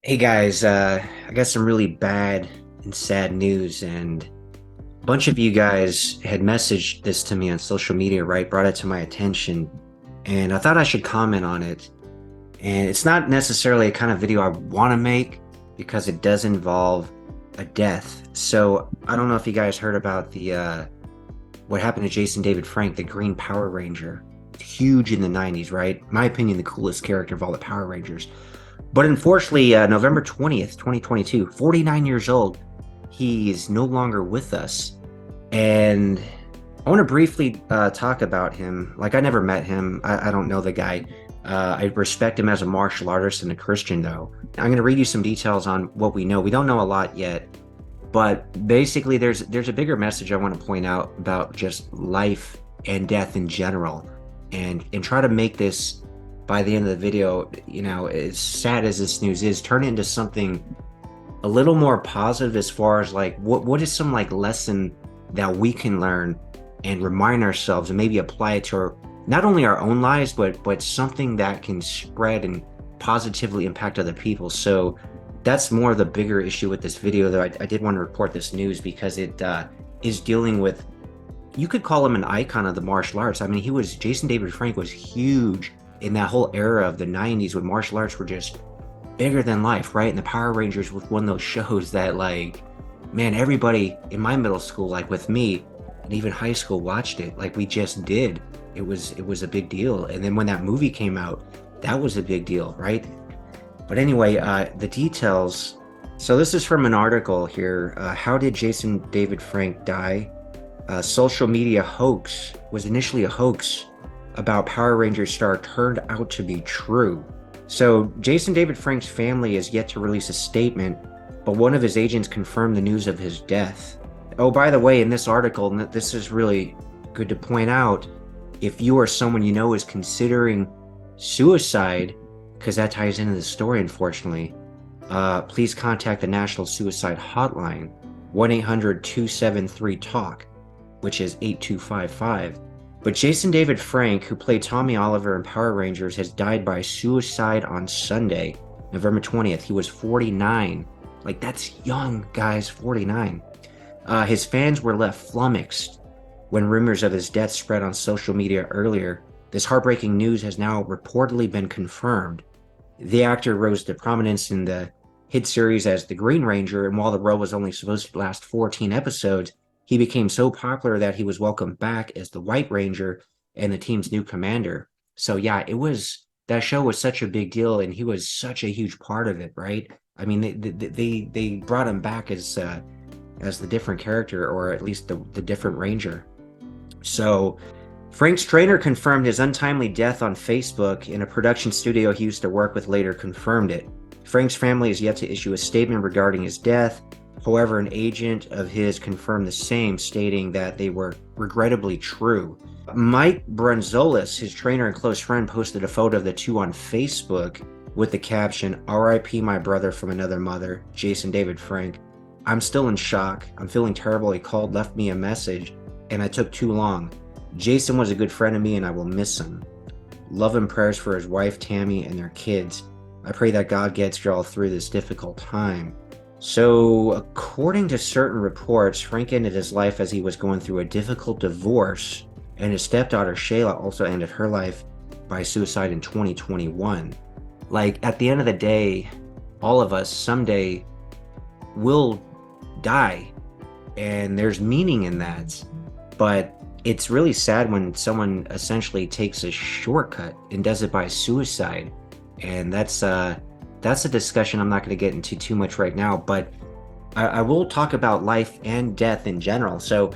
Hey guys, I got some really bad and sad news, and a bunch of you guys had messaged this to me on social media, right? Brought it to my attention, and I thought I should comment on it. And it's not necessarily a kind of video I want to make because it does involve a death. So I don't know if you guys heard about the what happened to Jason David Frank, the Green Power Ranger. Huge in the 90s, right? In my opinion, the coolest character of all the Power Rangers. But unfortunately, November 20th, 2022, 49 years old, he is no longer with us. And I want to briefly talk about him. Like, I never met him, I don't know the guy. I respect him as a martial artist and a Christian, though. I'm going to read you some details on what we know. We don't know a lot yet, but basically, there's a bigger message I want to point out about just life and death in general, and try to make this by the end of the video, as sad as this news is, turn it into something a little more positive as far as like what is some like lesson that we can learn and remind ourselves and maybe apply it to our not only our own lives but something that can spread and positively impact other people. So that's more the bigger issue with this video, though. I did want to report this news because it is dealing with, you could call him an icon of the martial arts. I mean, Jason David Frank was huge in that whole era of the 90s when martial arts were just bigger than life, right? And the Power Rangers was one of those shows that, like, man, everybody in my middle school, like with me, and even high school, watched it. Like we just did. It was a big deal. And then when that movie came out, that was a big deal, right? But anyway, the details. So this is from an article here. How did Jason David Frank die? Social media hoax was initially a hoax about Power Rangers star turned out to be true. So Jason David Frank's family is yet to release a statement, but one of his agents confirmed the news of his death. Oh, by the way, in this article, and this is really good to point out, if you or someone you know is considering suicide, because that ties into the story, unfortunately, please contact the National Suicide Hotline, 1-800-273-TALK, which is 8255. But Jason David Frank, who played Tommy Oliver in Power Rangers, has died by suicide on Sunday, November 20th. He was 49. Like, that's young, guys, 49. His fans were left flummoxed when rumors of his death spread on social media earlier. This heartbreaking news has now reportedly been confirmed. The actor rose to prominence in the hit series as the Green Ranger, and while the role was only supposed to last 14 episodes, he became so popular that he was welcomed back as the White Ranger and the team's new commander. So yeah, that show was such a big deal, and he was such a huge part of it, right? I mean, they brought him back as the different character, or at least the different Ranger. So Frank's trainer confirmed his untimely death on Facebook, and a production studio he used to work with later confirmed it. Frank's family is yet to issue a statement regarding his death. However, an agent of his confirmed the same, stating that they were regrettably true. Mike Bronzolis, his trainer and close friend, posted a photo of the two on Facebook with the caption, "RIP my brother from another mother, Jason David Frank. I'm still in shock. I'm feeling terrible. He called, left me a message, and I took too long. Jason was a good friend of me, and I will miss him. Love and prayers for his wife, Tammy, and their kids. I pray that God gets you all through this difficult time." So, according to certain reports, Frank ended his life as he was going through a difficult divorce, and his stepdaughter Shayla also ended her life by suicide in 2021. Like, at the end of the day, all of us someday will die, and there's meaning in that. But it's really sad when someone essentially takes a shortcut and does it by suicide, and that's a discussion I'm not going to get into too much right now, but I will talk about life and death in general. So,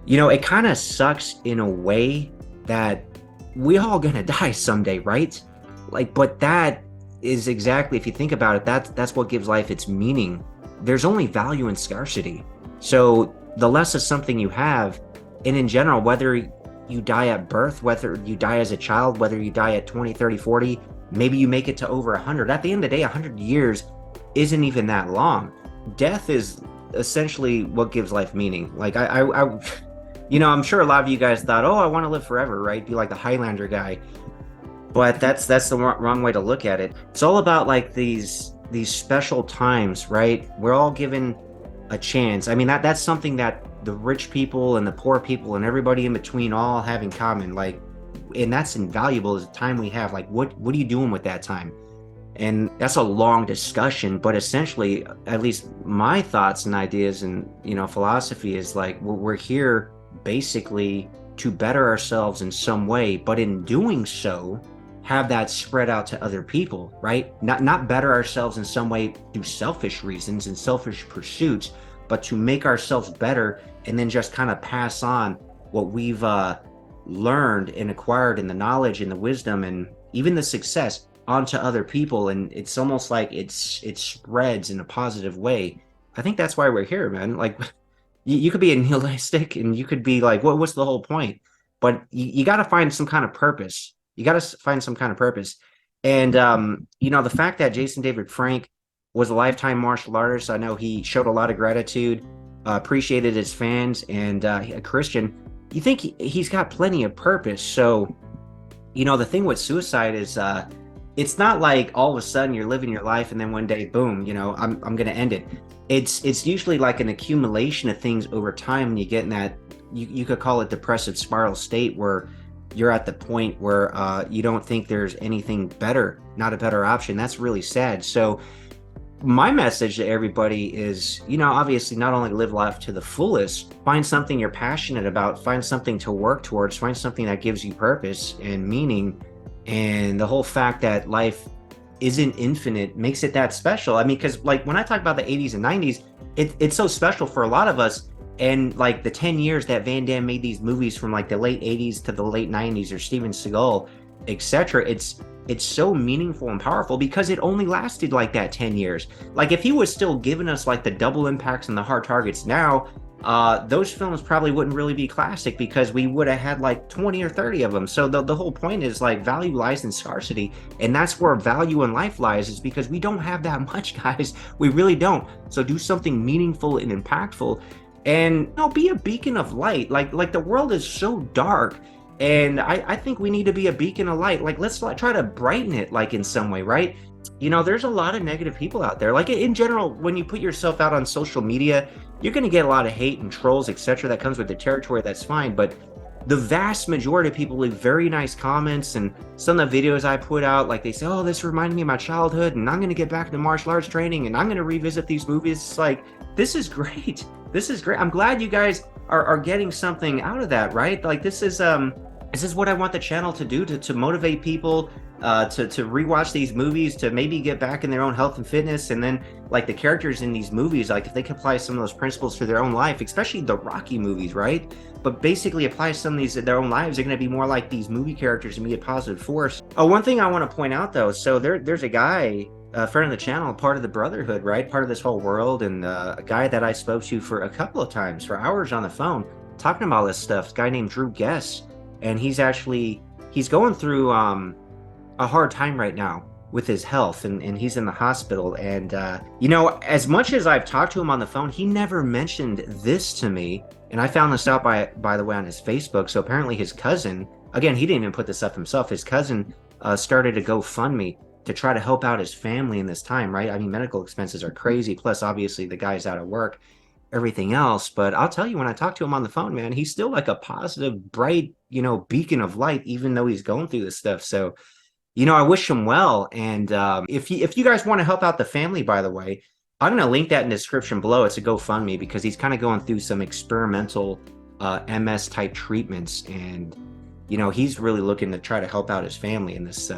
it kind of sucks in a way that we all going to die someday, right? Like, but that is exactly, if you think about it, that's what gives life its meaning. There's only value in scarcity. So the less of something you have, and in general, whether you die at birth, whether you die as a child, whether you die at 20, 30, 40, maybe you make it to over 100. At the end of the day, 100 years isn't even that long. Death is essentially what gives life meaning. Like I'm sure a lot of you guys thought, oh, I want to live forever, right? Be like the Highlander guy. But that's the wrong way to look at it. It's all about like these these special times, right? We're all given a chance. I mean, that's something that the rich people and the poor people and everybody in between all have in common. Like, and that's invaluable is the time we have. Like, what are you doing with that time? And that's a long discussion, but essentially, at least my thoughts and ideas and philosophy is like we're here basically to better ourselves in some way, but in doing so, have that spread out to other people, right? Not better ourselves in some way through selfish reasons and selfish pursuits, but to make ourselves better and then just kind of pass on what we've learned and acquired and the knowledge and the wisdom and even the success onto other people, and it's almost like it spreads in a positive way. I think that's why we're here, man. Like you could be a nihilistic and you could be like, what's the whole point? But you got to find some kind of purpose. You got to find some kind of purpose. And the fact that Jason David Frank was a lifetime martial artist, I know he showed a lot of gratitude, appreciated his fans, and a Christian. You think he's got plenty of purpose. So, the thing with suicide is it's not like all of a sudden you're living your life and then one day, boom, I'm going to end it. It's usually like an accumulation of things over time, and you get in that you could call it depressive spiral state where you're at the point where you don't think there's anything better, not a better option. That's really sad. So my message to everybody is, obviously not only live life to the fullest, find something you're passionate about, find something to work towards, find something that gives you purpose and meaning. And the whole fact that life isn't infinite makes it that special. I mean, because like when I talk about the 80s and 90s, it's so special for a lot of us. And like the 10 years that Van Damme made these movies from like the late 80s to the late 90s, or Steven Seagal, etc., it's so meaningful and powerful because it only lasted like that 10 years. Like if he was still giving us like the double impacts and the hard targets now, those films probably wouldn't really be classic because we would have had like 20 or 30 of them. So the whole point is like value lies in scarcity, and that's where value in life lies, is because we don't have that much, guys. We really don't. So do something meaningful and impactful, and be a beacon of light. Like the world is so dark, and I think we need to be a beacon of light. Like let's try to brighten it, like in some way, right? There's a lot of negative people out there. Like in general, when you put yourself out on social media, you're going to get a lot of hate and trolls, etc. That comes with the territory. That's fine. But the vast majority of people leave very nice comments, and some of the videos I put out, like they say, oh, this reminded me of my childhood, and I'm going to get back into martial arts training, and I'm going to revisit these movies. It's like, this is great. This is great. I'm glad you guys are getting something out of that, right? Like this is what I want the channel to do, to motivate people to rewatch these movies, to maybe get back in their own health and fitness. And then like the characters in these movies, like if they can apply some of those principles to their own life, especially the Rocky movies, right? But basically apply some of these in their own lives, they're going to be more like these movie characters and be a positive force. Oh, one thing I want to point out though, so there's a guy, a friend of the channel, part of the Brotherhood, right? Part of this whole world, and a guy that I spoke to for a couple of times for hours on the phone talking about this stuff, a guy named Drew Guess. And he's going through a hard time right now with his health, and he's in the hospital. And as much as I've talked to him on the phone, he never mentioned this to me. And I found this out by the way on his Facebook. So apparently his cousin, again, he didn't even put this up himself, his cousin started a GoFundMe to try to help out his family in this time, right? I mean, medical expenses are crazy, plus obviously the guy's out of work, everything else. But I'll tell you, when I talk to him on the phone, man, he's still like a positive, bright, beacon of light, even though he's going through this stuff. So, I wish him well. And if you guys want to help out the family, by the way, I'm going to link that in the description below. It's a GoFundMe because he's kind of going through some experimental MS type treatments. And, he's really looking to try to help out his family in this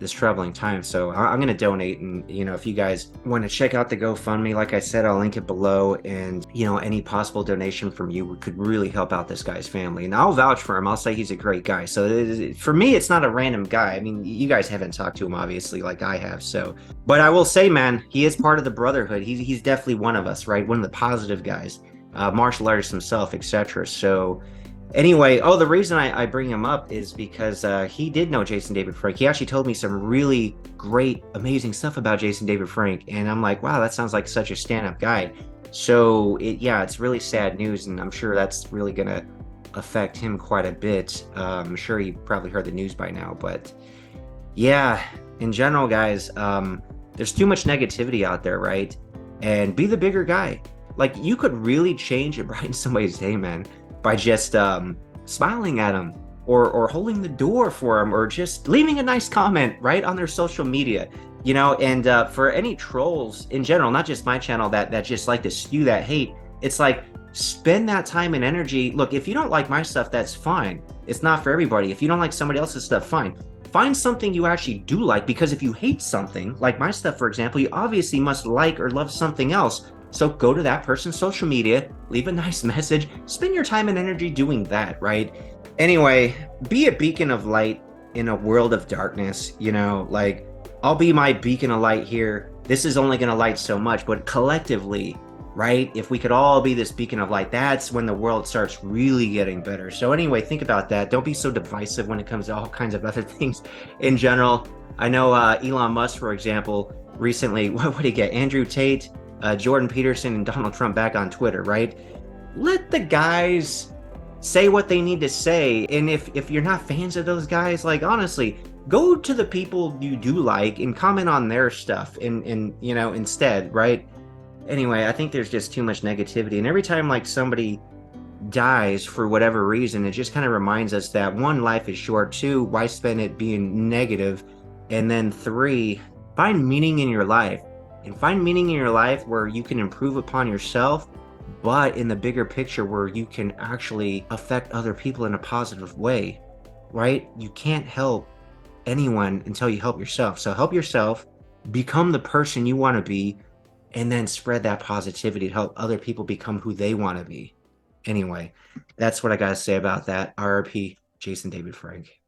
troubling time. So I'm going to donate, and if you guys want to check out the GoFundMe, like I said, I'll link it below, and any possible donation from you could really help out this guy's family. And I'll vouch for him. I'll say he's a great guy. So for me, it's not a random guy. I mean, you guys haven't talked to him obviously like I have, so, but I will say, man, he is part of the Brotherhood. He's definitely one of us, right? One of the positive guys, martial artist himself, etc. So anyway, the reason I bring him up is because he did know Jason David Frank. He actually told me some really great, amazing stuff about Jason David Frank. And I'm like, wow, that sounds like such a stand-up guy. So it's really sad news, and I'm sure that's really going to affect him quite a bit. I'm sure he probably heard the news by now. But yeah, in general, guys, the There's too much negativity out there, right? And be the bigger guy. Like, you could really change and brighten somebody's day, man, by just smiling at them, or holding the door for them, or just leaving a nice comment right on their social media. And for any trolls in general, not just my channel, that just like to spew that hate, it's like, spend that time and energy. Look, if you don't like my stuff, that's fine. It's not for everybody. If you don't like somebody else's stuff, fine. Find something you actually do like, because if you hate something, like my stuff, for example, you obviously must like or love something else. So go to that person's social media, leave a nice message, spend your time and energy doing that, right? Anyway, be a beacon of light in a world of darkness. Like, I'll be my beacon of light here. This is only going to light so much, but collectively, right? If we could all be this beacon of light, that's when the world starts really getting better. So anyway, think about that. Don't be so divisive when it comes to all kinds of other things in general. I know Elon Musk, for example, recently, what did he get? Andrew Tate, Jordan Peterson, and Donald Trump back on Twitter, right? Let the guys say what they need to say. And if you're not fans of those guys, like, honestly, go to the people you do like and comment on their stuff and instead, right? Anyway, I think there's just too much negativity, and every time like somebody dies for whatever reason, it just kind of reminds us that, one, life is short, two, why spend it being negative, and then three, find meaning in your life, and find meaning in your life where you can improve upon yourself, but in the bigger picture where you can actually affect other people in a positive way, right? You can't help anyone until you help yourself. So help yourself, become the person you want to be, and then spread that positivity to help other people become who they want to be. Anyway, that's what I got to say about that. RIP, Jason David Frank.